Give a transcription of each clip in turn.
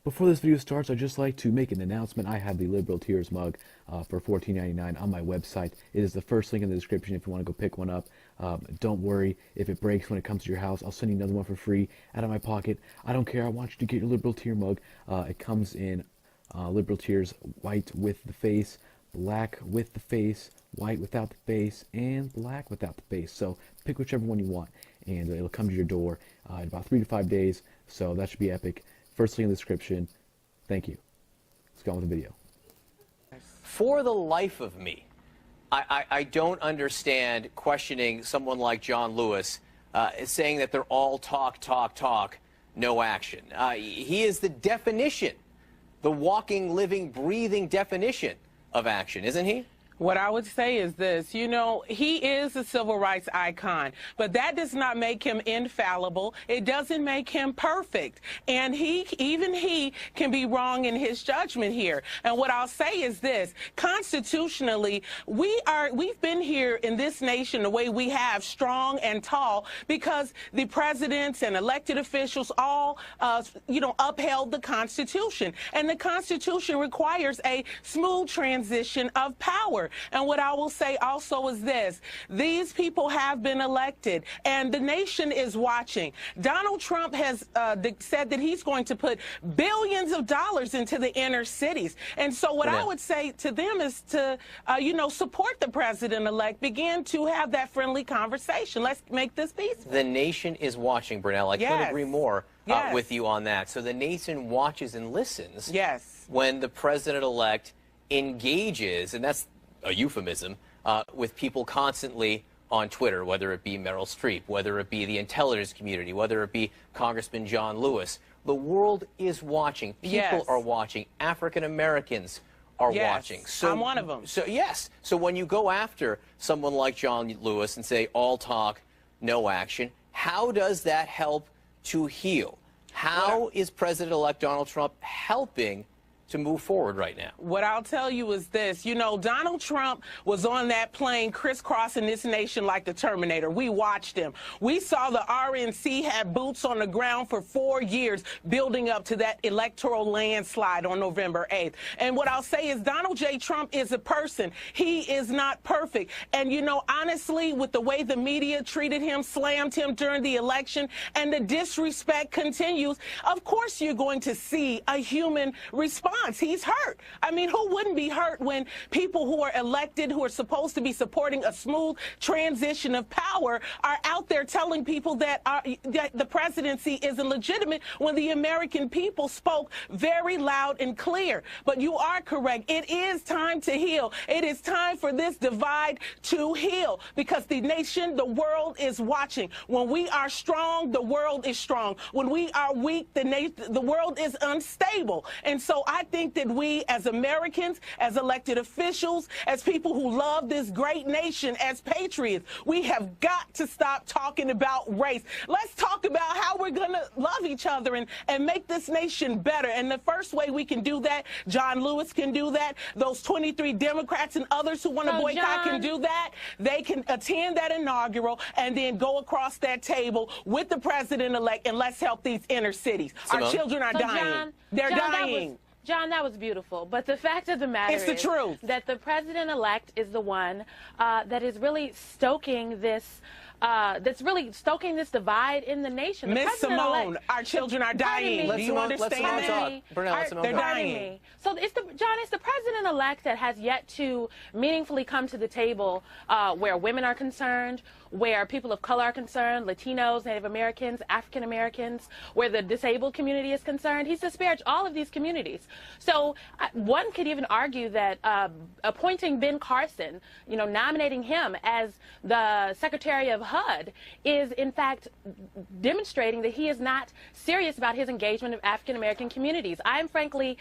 Before this video starts, I'd just like to make an announcement. I have the Liberal Tears mug for $14.99 on my website. It is the first link in the description if you want to go pick one up. Don't worry if it breaks when it comes to your house. I'll send you another one for free out of my pocket. I don't care. I want you to get your Liberal Tear mug. It comes in Liberal Tears white with the face, black with the face, white without the face, and black without the face. So pick whichever one you want, and it'll come to your door in about 3 to 5 days. So that should be epic. First link in the description. Thank you. Let's go on with the video. For the life of me, I don't understand questioning someone like John Lewis saying that they're all talk, no action. He is the definition, the walking, living, breathing definition of action, isn't he? What I would say is this, you know, he is a civil rights icon, but that does not make him infallible. It doesn't make him perfect. And even he can be wrong in his judgment here. And what I'll say is this, constitutionally, we've been here in this nation the way we have, strong and tall, because the presidents and elected officials all, upheld the Constitution. And the Constitution requires a smooth transition of power. And what I will say also is this, these people have been elected and the nation is watching. Donald Trump has said that he's going to put billions of dollars into the inner cities. And so what I would say to them is to, support the president-elect, begin to have that friendly conversation. Let's make this peaceful. The nation is watching, Brunell. I couldn't agree more with you on that. So the nation watches and listens when the president-elect engages, and that's a euphemism, with people constantly on Twitter, whether it be Meryl Streep, whether it be the intelligence community, whether it be Congressman John Lewis. The world is watching. People are watching. African Americans are watching. So I'm one of them. So when you go after someone like John Lewis and say all talk, no action, how does that help to heal? How is President-elect Donald Trump helping to move forward right now? What I'll tell you is this, Donald Trump was on that plane crisscrossing this nation like the Terminator. We watched him. We saw the RNC had boots on the ground for 4 years building up to that electoral landslide on November 8th. And what I'll say is Donald J. Trump is a person. He is not perfect. And, honestly, with the way the media treated him, slammed him during the election, and the disrespect continues, of course you're going to see a human response. He's hurt. I mean, who wouldn't be hurt when people who are elected, who are supposed to be supporting a smooth transition of power, are out there telling people that the presidency isn't legitimate when the American people spoke very loud and clear. But you are correct. It is time to heal. It is time for this divide to heal because the nation, the world is watching. When we are strong, the world is strong. When we are weak, the world is unstable. And so I think that we as Americans, as elected officials, as people who love this great nation, as patriots, we have got to stop talking about race. Let's talk about how we're going to love each other and make this nation better. And the first way we can do that, John Lewis can do that, those 23 Democrats and others who want to boycott can do that. They can attend that inaugural and then go across that table with the president-elect and let's help these inner cities. Simone? Our children are dying. John, They're dying. John, that was beautiful. But the fact of the matter is the truth that the president-elect is the one that is really stoking this divide in the nation. Miss Simone, our children are dying. Do you understand that? They're dying. So it's the president-elect that has yet to meaningfully come to the table where women are concerned, where people of color are concerned, Latinos, Native Americans, African Americans, where the disabled community is concerned. He's disparaged all of these communities. So one could even argue that appointing Ben Carson, nominating him as the Secretary of HUD is in fact demonstrating that he is not serious about his engagement of African American communities. I am frankly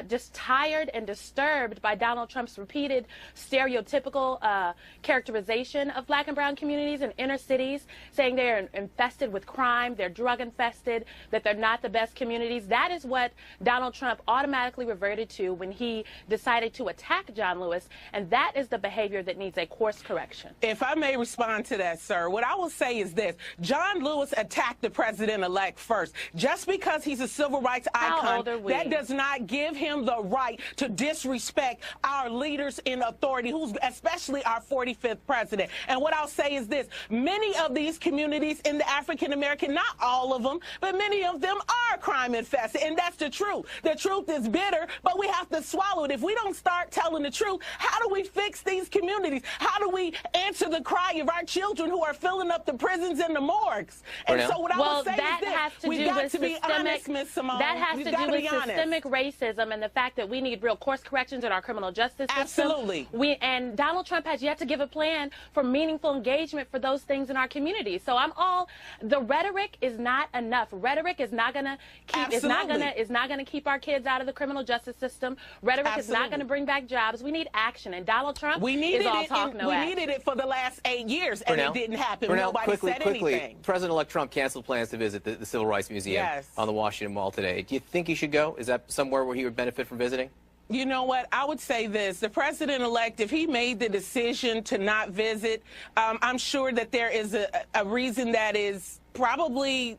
just tired and disturbed by Donald Trump's repeated stereotypical characterization of black and brown communities in inner cities, saying they are infested with crime, they're drug infested, that they're not the best communities. That is what Donald Trump automatically reverted to when he decided to attack John Lewis, and that is the behavior that needs a course correction. If I may respond to that, sir. sir. What I will say is this. John Lewis attacked the president-elect first. Just because he's a civil rights icon, that does not give him the right to disrespect our leaders in authority, who's especially our 45th president. And what I'll say is this. Many of these communities in the African-American, not all of them, but many of them are crime infested. And that's the truth. The truth is bitter, but we have to swallow it. If we don't start telling the truth, how do we fix these communities? How do we answer the cry of our children who are filling up the prisons and the morgues? And so what I would say is this, we've got to be honest, Ms. Simone. That has to do with systemic racism and the fact that we need real course corrections in our criminal justice system. Absolutely. And Donald Trump has yet to give a plan for meaningful engagement for those things in our community. So the rhetoric is not enough. Rhetoric is not going to keep is not going to keep our kids out of the criminal justice system. Rhetoric is not going to bring back jobs. We need action, and Donald Trump is all talk, no action. We needed it for the last 8 years, and it didn't happen. Brunell, Nobody said anything. President-elect Trump canceled plans to visit the Civil Rights Museum on the Washington Mall today. Do you think he should go? Is that somewhere where he would benefit from visiting? You know what? I would say this. The president-elect, if he made the decision to not visit, I'm sure that there is a reason that is probably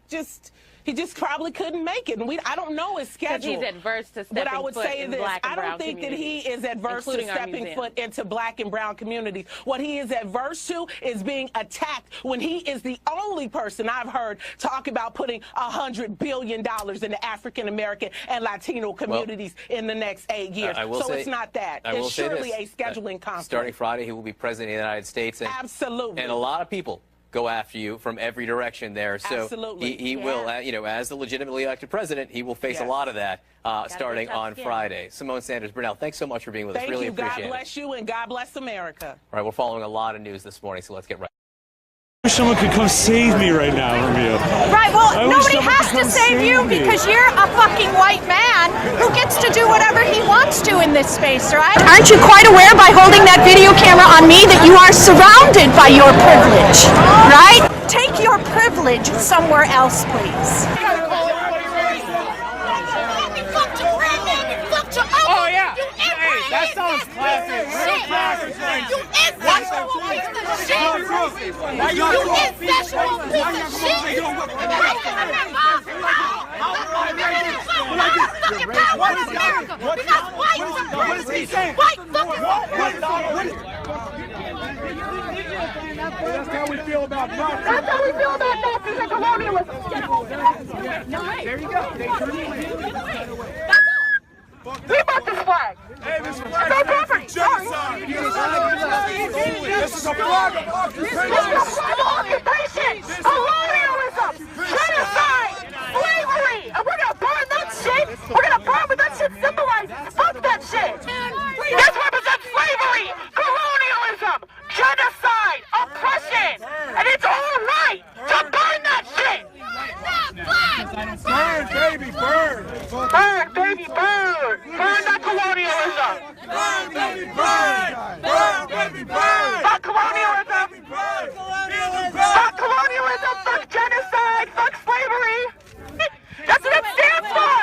he just probably couldn't make it. And I don't know his schedule. He's adverse to stepping But I would foot say in this. black and I brown don't think that he communities, is adverse to stepping foot into black and brown communities. What he is adverse to is being attacked when he is the only person I've heard talk about putting $100 billion in the African American and Latino communities in the next 8 years. So it's not that. It's surely a scheduling conflict. Starting Friday, he will be president of the United States. And, absolutely. And a lot of people go after you from every direction there. So absolutely. he will, as the legitimately elected president, he will face a lot of that starting on Friday. Simone Sanders, Brunell, thanks so much for being with us. Really appreciate it. God bless you, and God bless America. All right, we're following a lot of news this morning, so let's get right. I wish someone could come save me right now from you. Right, well, nobody has to save you because you're a fucking white man who gets to do whatever he wants to in this space, right? Aren't you quite aware by holding that video camera on me that you are surrounded by your privilege, right? Take your privilege somewhere else, please. Oh, yeah. Hey, that sounds classic. Real classic. You intellectual piece of shit. You intellectual piece of shit. What is America? Because white is he saying? White fucking That's how we feel about Nazis. That's how we feel about Nazis and colonialism. There you go. We bought this flag. Hey, this flag is property. Genocide. This is a flag of occupation. This is a flag of occupation. Colonialism. Genocide. Slavery. And we're going to burn that shit. We're going to burn what that shit symbolizes. Fuck that shit. This represents slavery, colonialism, genocide, oppression. And it's all right to burn that shit. Burn, baby, burn. Burn, baby, burn. Burn that colonialism. Burn, baby, burn. Burn, baby, burn. Fuck colonialism. Fuck colonialism. Fuck genocide. Fuck slavery. That's what it stands for.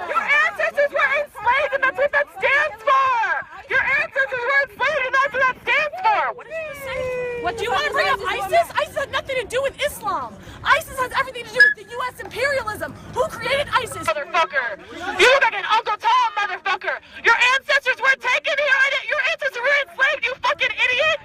Your ancestors were enslaved, and that's what that stands for. Your ancestors were enslaved, and that's what that stands for. What did you say? What, do you want to bring up ISIS? ISIS has nothing to do with Islam. ISIS has everything to do with the U.S. imperialism. Who created ISIS? Motherfucker. You look like an Uncle Tom, motherfucker. Your ancestors were taken here, and your ancestors were enslaved, you fucking idiot.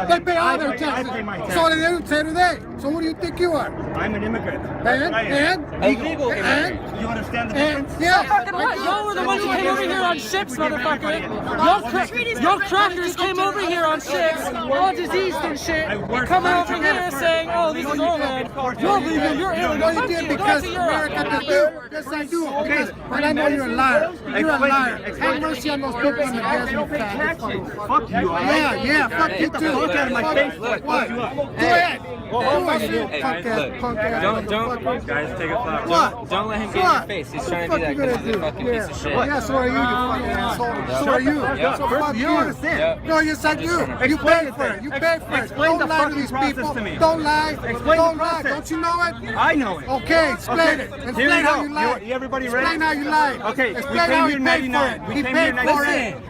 They pay all their taxes. So they didn't say today. So what do you think you are? I'm an immigrant. And? Illegal immigrant. You understand the difference? Yeah. Y'all were the ones who came over here on ships, motherfucker. Y'all crackers came over here on ships, all diseased and shit, and coming over here saying, oh, this is our land. You're legal, you're illegal. No, you did because America did do. Yes, I do. Okay. But I know you're a liar. You're a liar. Have mercy on those people in the desert. Fuck you, all right? Yeah, fuck you too. Look out of my face. What? Go ahead. Don't, guys, take a thought. Don't let him get in your face. He's trying to do that because he's a fucking piece of shit. Yeah, so are you, you fucking asshole. So are you. So fuck you. No, yes, I do. You pay for it. You pay for it. Don't lie to these people. Don't lie. Don't lie. Don't you know it? I know it. Okay, explain it. Explain how you lied. Everybody ready? Explain how you lied. Okay, explain how you paid for it. We came here in 99.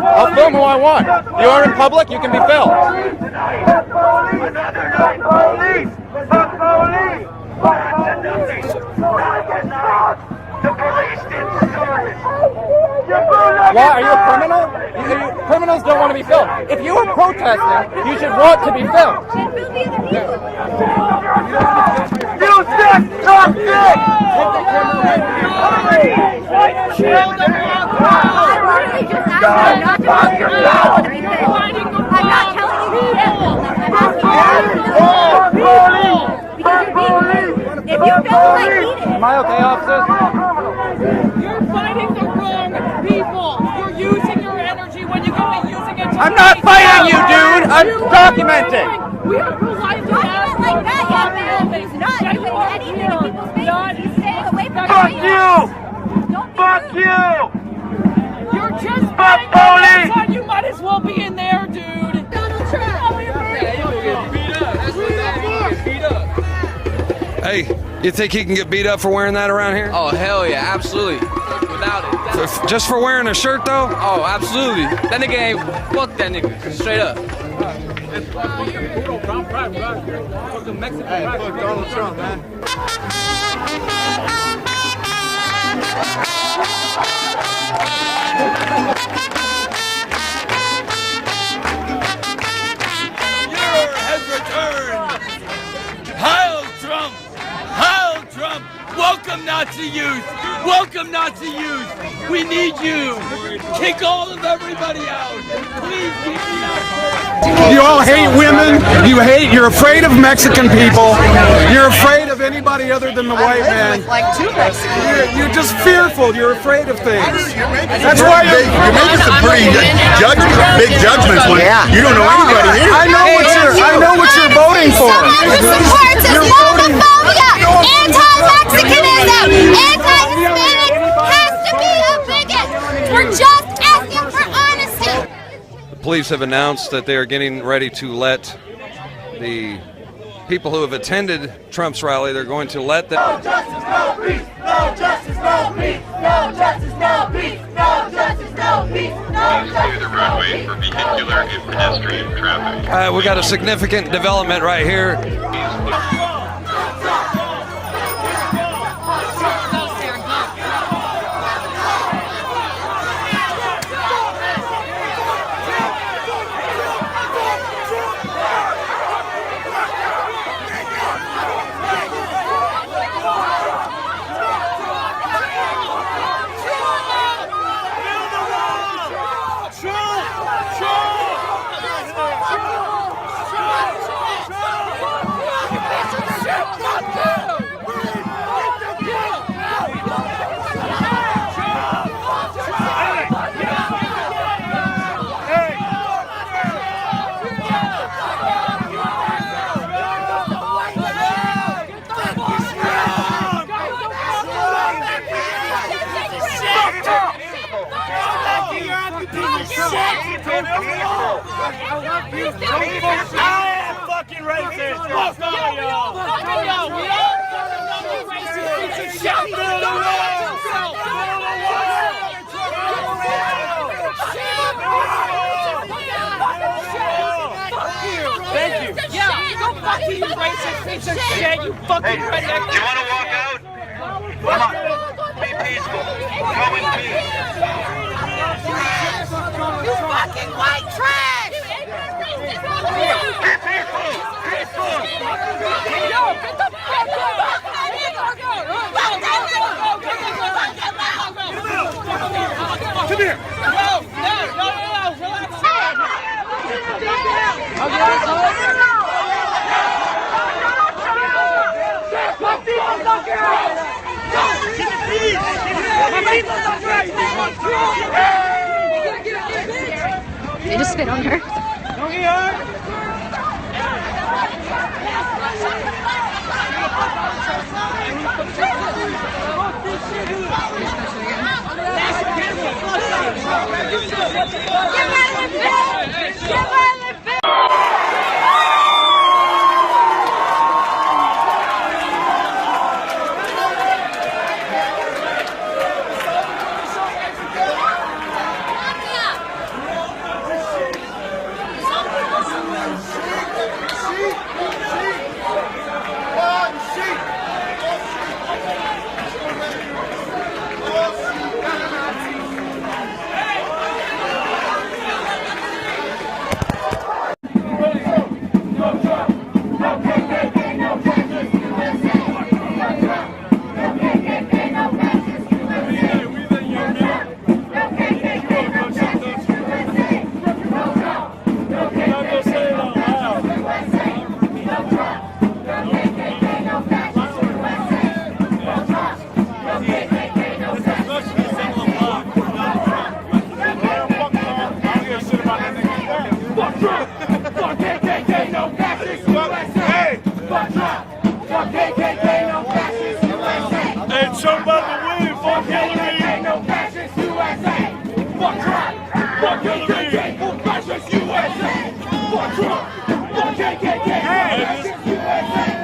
I'll film who I want. You are in public, you can be filmed. Another night, police! Fuck police! The police didn't start it! Why? Are you a criminal? Criminals don't want to be filmed. If you were protesting, you should want to be filmed. You sick, talk dick! I'm not telling you if you feel like eating. Am I okay, officer? You're fighting the wrong people. You're using your energy when you can be using it to I'm not fighting you, dude. I'm documenting. We have pro-life document like that, yeah, man. He's not doing anything in people's faces. He's staying away from Fuck you! Fuck you! You're just fighting the sun. You might as well be in there, dude. Donald Trump. Hey, you think he can get beat up for wearing that around here? Oh, hell yeah, absolutely. Without it. Just for wearing a shirt, though? Oh, absolutely. That nigga ain't, fuck that nigga, straight up. Hey, fuck Donald Trump, man. Has returned. Heil Trump! Heil Trump! Welcome Nazi youth! Welcome Nazi youth! We need you! Kick all of everybody out! Please kick me out! You all hate women. You're afraid of Mexican people. You're afraid of anybody other than the white man. Like two Mexicans. You're just fearful. You're afraid of things. That's why you're making some pretty big judgments when you don't know anybody here. I know what you're voting for. Someone who supports Islamophobia, anti-Mexicanism, anti-Hispanic has to be a bigot. We're just asking for honesty. The police have announced that they are getting ready to let the people who have attended Trump's rally, they're going to let them... No justice, no peace! No justice, no peace! No justice, no peace! No justice, no peace! No justice, the roadway for vehicular and pedestrian traffic. We got a significant development right here. fucking racist. Fuck all y'all. Thank you. Yeah, go fuck you, racist piece of shit, you fucking redneck. Do you want to walk out? Come on. Be peaceful. Go in peace. You fucking white trash! Yo, get the fuck out! Come here. No, They just spit on her. Don't get hurt.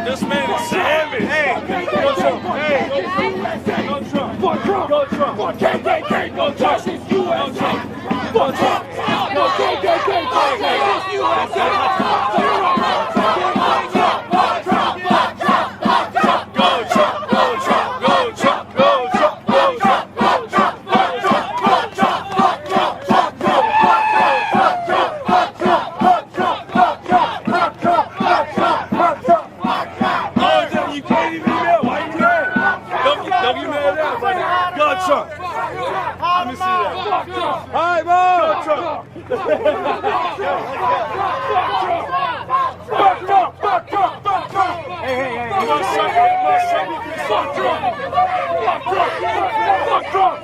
This man is savage. Hey, go Trump. Hey, go Trump. Fuck Trump. Go Trump. Fuck KKK. Go Justice USA. Fuck Trump. No KKK. Go Justice USA. Trump. Let me see that. All right, bro. Trump. Fuck Trump. Fuck Trump. Fuck Trump. Hey. You must suck it. Fuck Trump. Fuck Trump. Fuck Trump.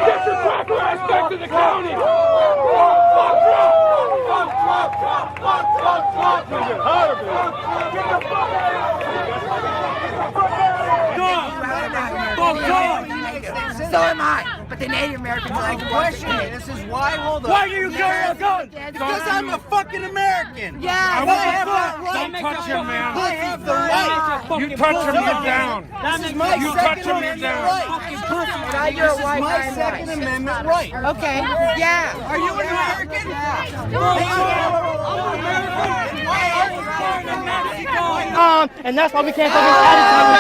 Get your cracker ass back to the county. Fuck Trump. Fuck Trump. Fuck Trump. Fuck Trump. Get the fuck out of here. Fuck Trump. So am I. But the Native Americans are like, question it. This is why. Hold on. Why do you carry a gun? Because I'm a fucking American. Yeah, I have that right. Don't touch him, man. I have the right. You touch him, you're down. This is my Second Amendment right. And I hear a white my Second Amendment right. Okay. Yeah. Are you an American? And that's why we can't fucking